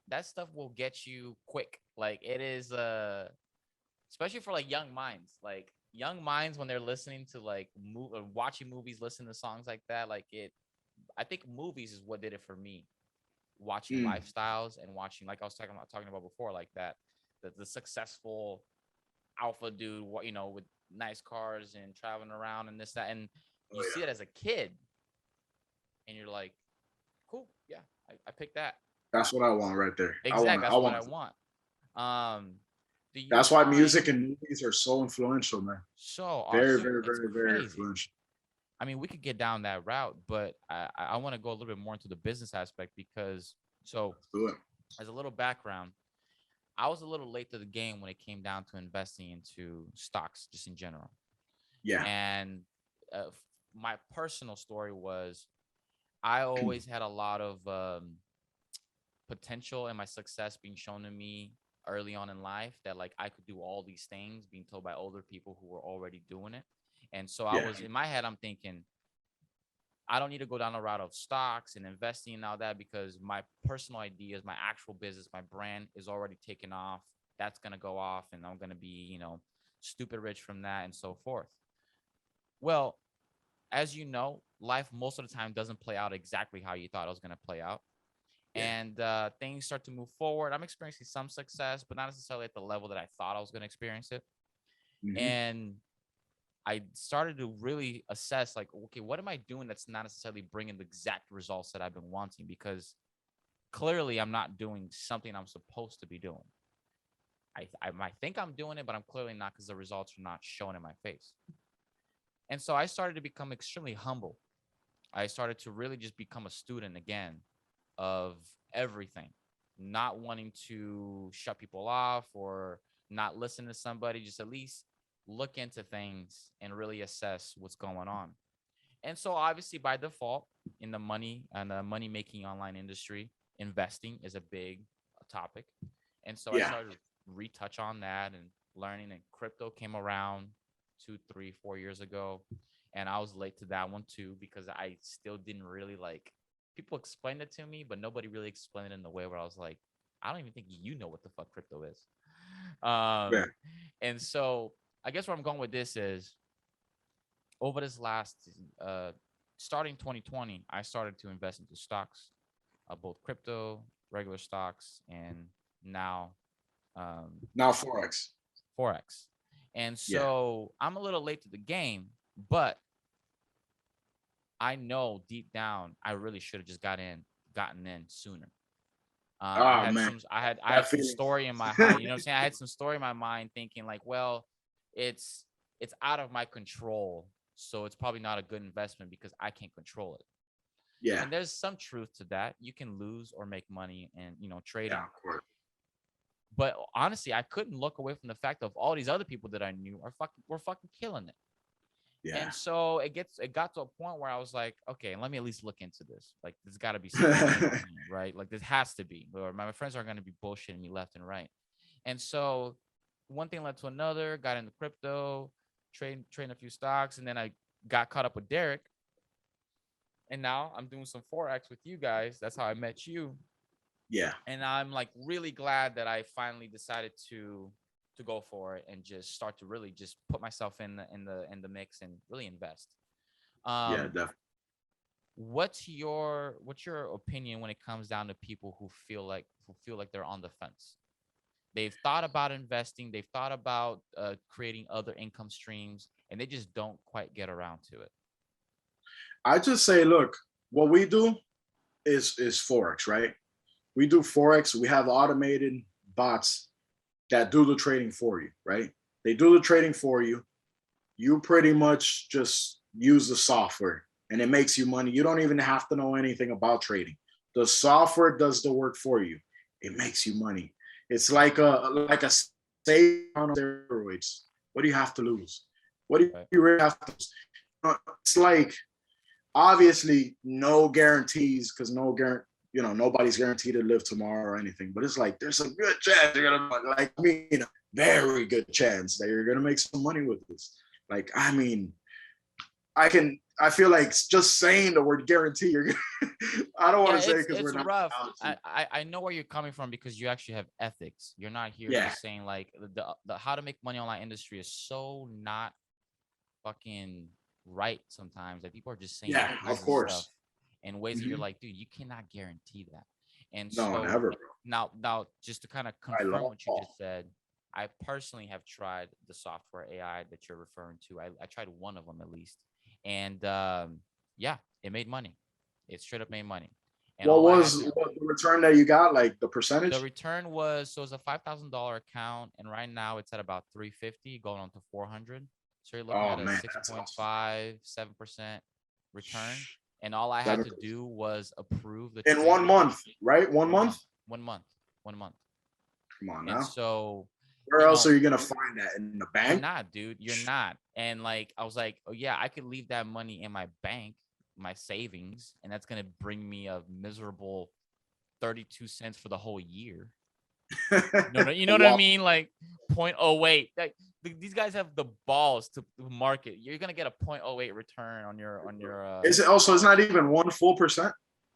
that stuff will get you quick. Like it is especially for like young minds. Like young minds when they're listening to like watching movies, listening to songs like that, like it I think movies is what did it for me. Watching Mm. lifestyles and watching, like I was talking about before, like that, the successful alpha dude, you know, with nice cars and traveling around and this that, and you Oh see yeah, it as a kid, and you're like, cool, yeah, I picked that. that's what I want right there. Exactly, I that's what want. I want. Um, do you That's why find music and movies are so influential, man. so Very, awesome? very, It's very, very crazy. influential. I mean, we could get down that route, but I want to go a little bit more into the business aspect because so Let's do it. as a little background, I was a little late to the game when it came down to investing into stocks, just in general. Yeah. And my personal story was I always had a lot of potential and my success being shown to me early on in life that like I could do all these things, being told by older people who were already doing it. And so I Yeah. was in my head, I'm thinking, I don't need to go down the route of stocks and investing and all that because my personal ideas, my actual business, my brand is already taken off. That's going to go off and I'm going to be, stupid rich from that and so forth. Well, as you know, life most of the time doesn't play out exactly how you thought it was going to play out. Yeah. And things start to move forward. I'm experiencing some success, but not necessarily at the level that I thought I was going to experience it. Hmm. And I started to really assess like, okay, what am I doing that's not necessarily bringing the exact results that I've been wanting? Because clearly I'm not doing something I'm supposed to be doing. I might think I'm doing it, but I'm clearly not because the results are not showing in my face. And so I started to become extremely humble. I started to really just become a student again of everything, not wanting to shut people off or not listen to somebody, just at least look into things and really assess what's going on. And so obviously by default in the money and the money making online industry, investing is a big topic. And so I Yeah. started to retouch on that and learning, and crypto came around 2, 3, 4 years ago. And I was late to that one too, because I still didn't really like, people explained it to me, but nobody really explained it in the way where I was like, I don't even think you know what the fuck crypto is. Yeah. Um, and so I guess where I'm going with this is over this last uh starting 2020, I started to invest into stocks, both crypto, regular stocks, and now Now Forex. Forex. And Yeah. so I'm a little late to the game, but I know deep down I really should have just gotten in sooner. Oh man, I had that some feeling. story in my mind. You know what I'm saying? I had some story in my mind thinking like, well, it's it's out of my control, so it's probably not a good investment because I can't control it. Yeah. And there's some truth to that. You can lose or make money in, Yeah. trading. Of course. But honestly, I couldn't look away from the fact of all these other people that I knew were fucking killing it. Yeah. And so it got to a point where I was like, okay, let me at least look into this. Like, there's got to be something going on here, right? Like, this has to be, or my friends are going to be bullshitting me left and right. And so one thing led to another. Got into crypto, trading a few stocks, and then I got caught up with Derek. And now I'm doing some forex with you guys. That's how I met you. Yeah. And I'm like really glad that I finally decided to go for it and just start to really just put myself in the mix and really invest. Yeah. Um, Definitely. what's your opinion when it comes down to people who feel like they're on the fence? They've thought about investing, they've thought about creating other income streams, and they just don't quite get around to it. I just say, look, what we do is Forex, right? We do Forex. We have automated bots that do the trading for you, right? They do the trading for you. You pretty much just use the software and it makes you money. You don't even have to know anything about trading. The software does the work for you. It makes you money. It's like a save on steroids. What do you have to lose? What do Right. you really have to lose? It's like obviously no guarantees because no guarantee, nobody's guaranteed to live tomorrow or anything, but it's like there's a good chance you're gonna, like, I mean, a very good chance that you're gonna make some money with this. Like, I mean, I feel like just saying the word guarantee, you're gonna, I don't want Yeah, to say it it's because we're it's not rough. allowed I, to. I I know where you're coming from because you actually have ethics. You're not here Yeah. just saying like the how to make money online industry is so not fucking right sometimes. Like, people are just saying Yeah, of crazy stuff course. in ways that you're Mm-hmm. like, dude, you cannot guarantee that. And No, so never, bro. now just to kind of I confirm love what you Paul. just said, I personally have tried the software AI that you're referring to. I tried one of them at least. And yeah, it made money. It straight up made money. And What all I had was to what the return that you got? Like the the percentage? return was, so it's a $5,000 account, and right now it's at about 350, going on to 400. So you're looking Oh at a man, that's awesome. 6.57% return. And all I had Seven to do was approve the in trade. 1 month, right? 1 month. 1 month, 1 month, 1 month. Come on And now. so, Where you else know, are you gonna find that in the you're bank? not, dude. You're not. And like, I was like, oh yeah, I could leave that money in my bank, my savings, and that's gonna bring me a miserable 32 cents for the whole year. No, no, you know what I Wow. mean? Like, point oh wait, like these guys have the balls to market. You're gonna get a point oh eight return on your Is it also? It's not even 1 full percent.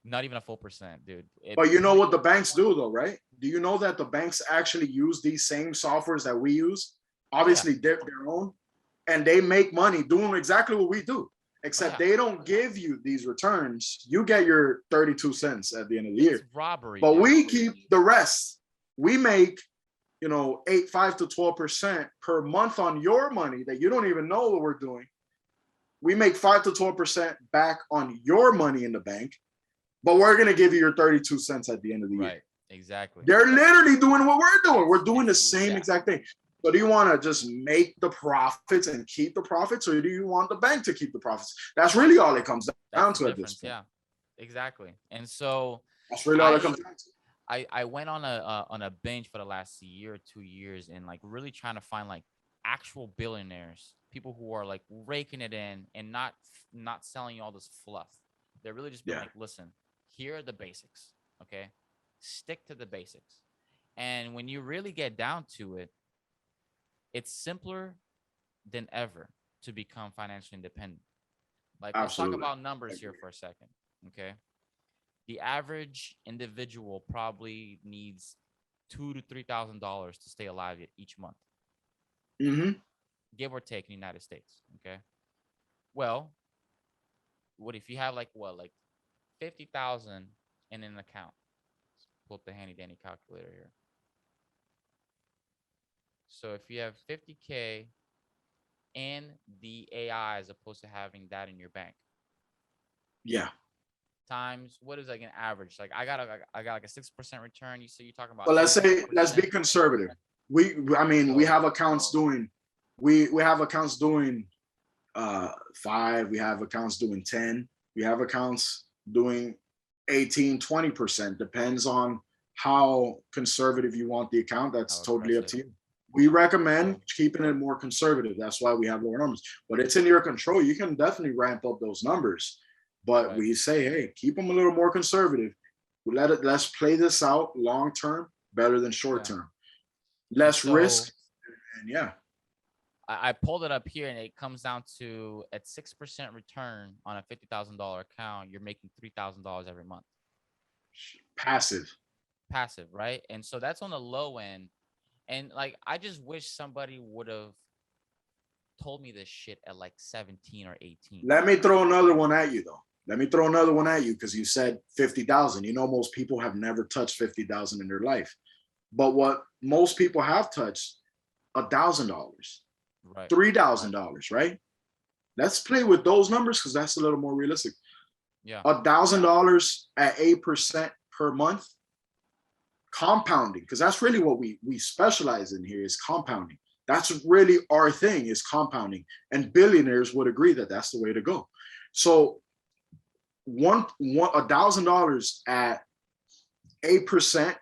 not even a full percent, dude. It But you know point what the banks do though, right? Do you know that the banks actually use these same softwares that we use? oh yeah, Obviously, they're their own, and they make money doing exactly what we do. oh Except yeah. they don't give you these returns. You get your 32 cents at the end of the It's year, robbery, but dude. we keep the rest. We make 5 to 12% per month on your money that you don't even know what we're doing. We make 5 to 12% back on your money in the bank, but we're going to give you your 32 cents at the end of the year. Right. Exactly. They're literally doing what we're doing. We're doing the It's same exact thing. So do you want to just make the profits and keep the profits, or do you want the bank to keep the profits? That's really all it comes down to at this point. Yeah, exactly. And so that's really all it comes down to. I went on a binge for the last year or 2 years, and like really trying to find like actual billionaires, people who are like raking it in and not selling you all this fluff. They're really just being like, listen, here are the basics. Okay, stick to the basics. And when you really get down to it, it's simpler than ever to become financially independent. Like, let's talk about numbers here for a second. Okay. The average individual probably needs $2,000 to $3,000 to stay alive each month, give or take, in the United States. Okay. Well, what if you have like 50,000 in an account? Let's pull up the handy dandy calculator here. So if you have 50K in the AI as opposed to having that in your bank, times what is like an average? Like I got like a 6% return. You talking about? Well, let's be conservative. We have accounts doing we have accounts doing 5, we have accounts doing 10, we have accounts doing 18, 20%. Depends on how conservative you want the account. That's totally up to you. We recommend keeping it more conservative. That's why we have lower numbers. But it's in your control. You can definitely ramp up those numbers. But we say, hey, keep them a little more conservative. Let's play this out long term, better than short term. Less risk. And I pulled it up here, and it comes down to at 6% return on a $50,000 account, you're making $3,000 every month. Passive, right? And so that's on the low end. And like, I just wish somebody would have told me this shit at like 17 or 18. Let me throw another one at you, though. Because you said 50,000. Most people have never touched 50,000 in their life. But what most people have touched, $1,000, right? $3,000, right? Let's play with those numbers because that's a little more realistic. Yeah. $1,000 at 8% per month. Compounding, because that's really what we specialize in here, is compounding. That's really our thing, is compounding, and billionaires would agree that that's the way to go. So $1,000 at 8%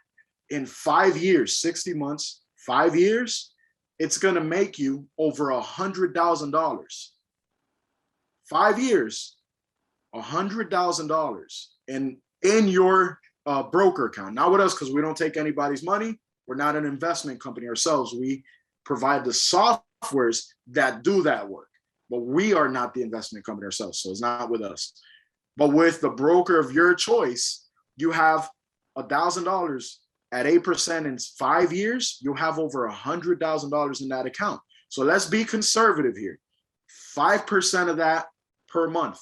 in 5 years, 60 months, 5 years, it's going to make you over $100,000. 5 years, $100,000 in your broker account. Not with us, because we don't take anybody's money. We're not an investment company ourselves. We provide the softwares that do that work, but we are not the investment company ourselves, so it's not with us. But with the broker of your choice, you have $1,000 at 8% in 5 years. You'll have over $100,000 in that account. So let's be conservative here. 5% of that per month.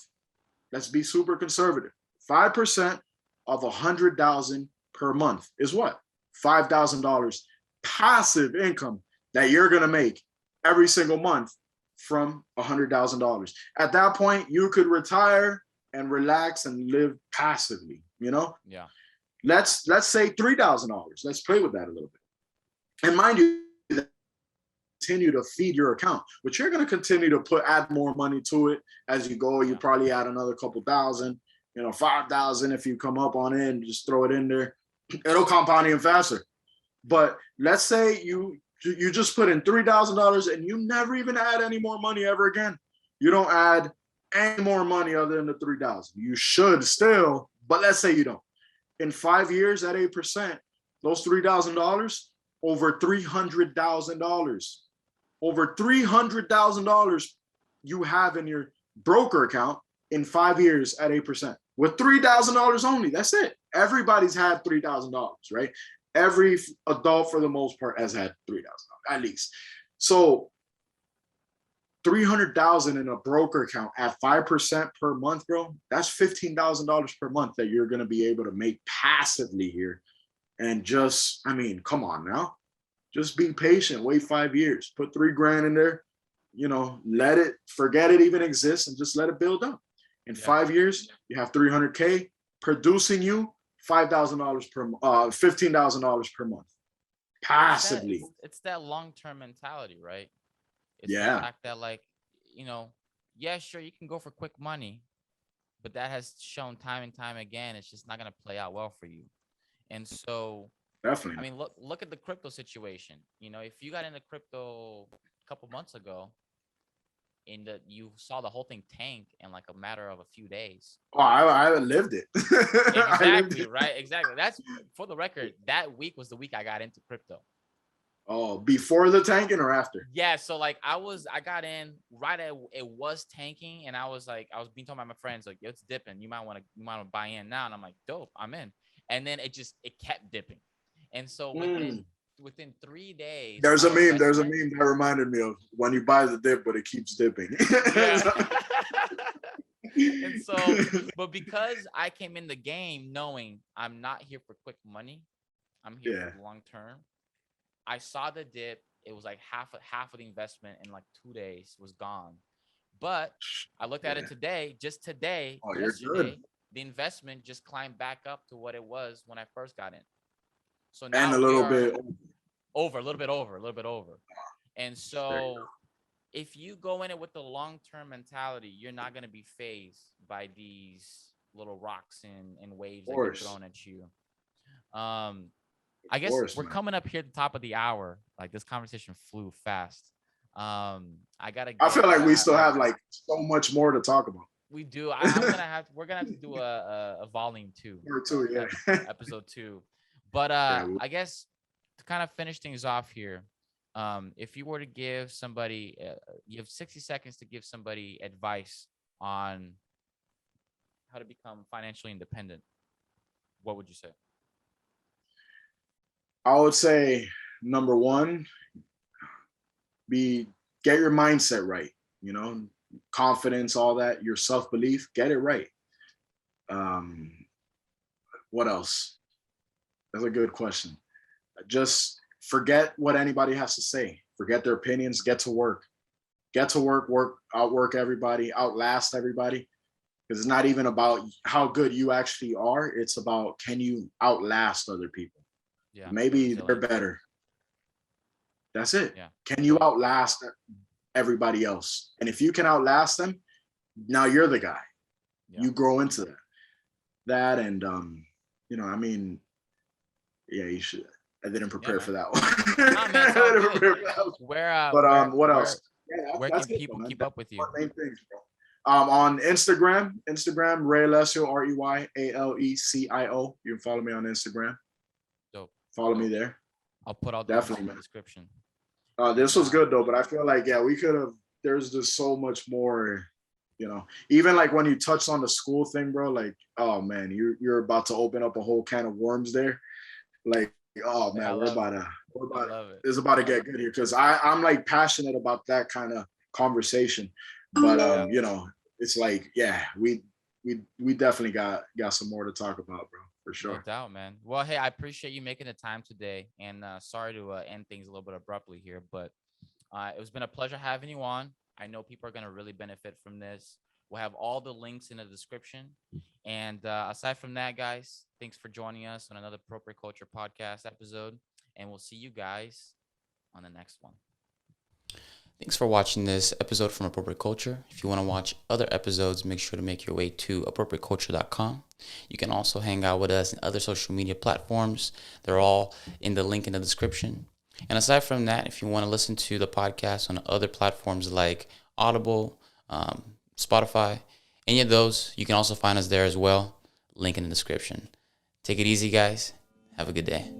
Let's be super conservative. 5% of 100,000 per month is what? $5,000 passive income that you're going to make every single month from $100,000. At that point, you could retire and relax and live passively, Yeah. Let's say $3,000. Let's play with that a little bit. And mind you, continue to feed your account, but you're going to continue to add more money to it as you go. You probably add another couple thousand, 5,000 if you come up on it and just throw it in there. It'll compound even faster. But let's say you just put in $3,000 and you never even add any more money ever again. You don't add any more money other than the 3,000. You should still, but let's say you don't. In 5 years at 8%, those $3,000, over $300,000. Over $300,000 you have in your broker account in 5 years at 8%. With $3,000 only, that's it. Everybody's had $3,000, right? Every adult, for the most part, has had $3,000 at least. So $300,000 in a broker account at 5% per month, bro. That's $15,000 per month that you're going to be able to make passively here. And just, come on now. Just be patient. Wait 5 years. Put 3 grand in there. Let it, forget it even exists, and just let it build up. In Yeah. 5 years, you have 300K producing you $5,000 per $15,000 per month passively. It's that long-term mentality, right? It's the Yeah, fact that, like, yeah, sure, you can go for quick money, but that has shown time and time again, it's just not going to play out well for you. And so, I definitely. mean, look at the crypto situation. If you got into crypto a couple months ago, in that you saw the whole thing tank in like a matter of a few days. Oh, I lived it. I lived Exactly, it. right? Exactly. That's, for the record, that week was the week I got into crypto. Oh, before the tanking or after? Yeah, so like I got in right at it was tanking, and I was being told by my friends, like, it's dipping. You might want to buy in now. And I'm like, dope, I'm in. And then it kept dipping. And so within 3 days, There's a my meme. There's a investment. meme that reminded me of when you buy the dip, but it keeps dipping. Yeah. And so, but because I came in the game knowing I'm not here for quick money, I'm here Yeah. for the long term. I saw the dip. It was like half of the investment in like 2 days was gone. But I looked at Yeah. it today, just today, Oh, you're good. yesterday, the investment just climbed back up to what it was when I first got in. So And now a we little are bit over, a little bit over, a little bit over. And there you so if you go in it with the long-term mentality, you're not going to be phased by these little rocks and waves go. Of that get course. thrown at you. Um, I Of guess course, we're man. coming up here at the top of the hour. Like, this conversation flew fast. I gotta I feel get. like we still have like so much more to talk about. We do. I'm gonna have. We're gonna have to do a volume 2, Or two, yeah. episode 2. But Yeah. I guess to kind of finish things off here, if you were to give somebody, you have 60 seconds to give somebody advice on how to become financially independent. What would you say? I would say number one, get your mindset right. You know, confidence, all that, your self belief, get it right. Um, what else? That's a good question. Just forget what anybody has to say. Forget their opinions. Get to work. Get to work, outwork everybody, outlast everybody. Because it's not even about how good you actually are. It's about, can you outlast other people? Yeah, Maybe they're resilience. better. That's it. Yeah, Can you outlast everybody else? And if you can outlast them, now you're the guy. yeah. You grow into that. That and I mean, yeah, you should. I didn't Yeah, prepare man. for that one. Nah, man, it's I all didn't good. prepare for that one. Where But what where else? Yeah, where that's can it, bro, people man. keep That's up with you? one main things, bro. On Instagram, Rey Alecio, ReyAlecio. You can follow me on Instagram. Dope. Follow me Dope. there. I'll put all the links Definitely, in the man. description. This And was good though, but I feel like, yeah, we could have. There's just so much more. Even like when you touched on the school thing, bro. Like, oh man, you're about to open up a whole can of worms there. Like, oh I man, love it. I we're about love it. it's about to get good here, because I'm like passionate about that kind of conversation. But Yeah. it's like, yeah, we definitely got some more to talk about, bro, for No sure. doubt, man. Well, hey, I appreciate you making the time today, and sorry to end things a little bit abruptly here, but it's been a pleasure having you on. I know people are going to really benefit from this. We'll have all the links in the description. And aside from that, guys, thanks for joining us on another Appropriate Culture podcast episode, and we'll see you guys on the next one. Thanks for watching this episode from Appropriate Culture. If you want to watch other episodes, make sure to make your way to appropriateculture.com. You can also hang out with us in other social media platforms. They're all in the link in the description. And aside from that, if you want to listen to the podcast on other platforms like Audible, Spotify, any of those, you can also find us there as well. Link in the description. Take it easy, guys. Have a good day.